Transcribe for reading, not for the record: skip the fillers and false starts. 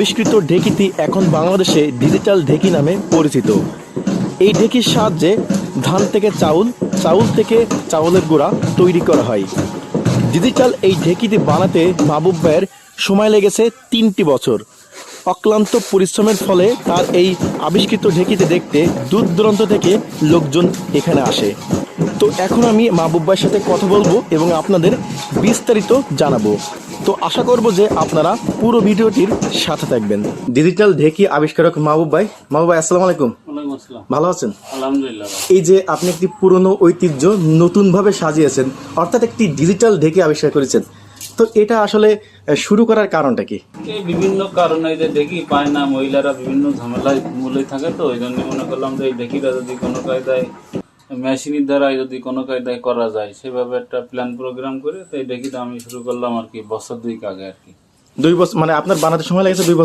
আবিষ্কৃত ঢেকিটি এখন বাংলাদেশে ডিজিটাল ঢেকি নামে পরিচিত। এই ঢেকির সাহায্যে ধান থেকে চাউল, চাউল থেকে চাউলের গুঁড়া তৈরি করা হয়। ডিজিটাল এই ঢেকিটি বানাতে মাহবুব ভাইয়ের সময় লেগেছে 3টি বছর। অক্লান্ত পরিশ্রমের ফলে তার এই আবিষ্কৃত ঢেকিতে দেখতে দূর দূরান্ত থেকে লোকজন এখানে আসে। তো এখন আমি মাহবুব ভাইয়ের সাথে কথা বলবো এবং আপনাদের বিস্তারিত জানাবো। তো আশা করব যে আপনারা পুরো ভিডিওটির সাথে থাকবেন। ডিজিটাল ঢেকি আবিষ্কারক মাহবুব ভাই, আসসালামু আলাইকুম। ভালো আছেন? আলহামদুলিল্লাহ। এই যে আপনি একটি পুরনো ঐতিহ্য নতুনভাবে সাজিয়েছেন, অর্থাৎ একটি ডিজিটাল ঢেকি আবিষ্কার করেছেন, তো এটা আসলে শুরু করার কারণটা কি? এই বিভিন্ন কারণে যে দেখি পায় না, মহিলারা বিভিন্ন ঝামেলায় মূলে থাকে, তো ওই জন্য মনে করলাম যে এই ঢেকিটা যদি কোনো কায়দায় মেশিনের দ্বারা যদি কোনো কায়দায় করা যায়, সেভাবে একটা প্ল্যান প্রোগ্রাম করে তো এই ঢেকিটা আমি শুরু করলাম আর কি বছর 2 আগে আর কি। 2 বছর মানে আপনার বানাতে সময় লেগেছে 2 বছর?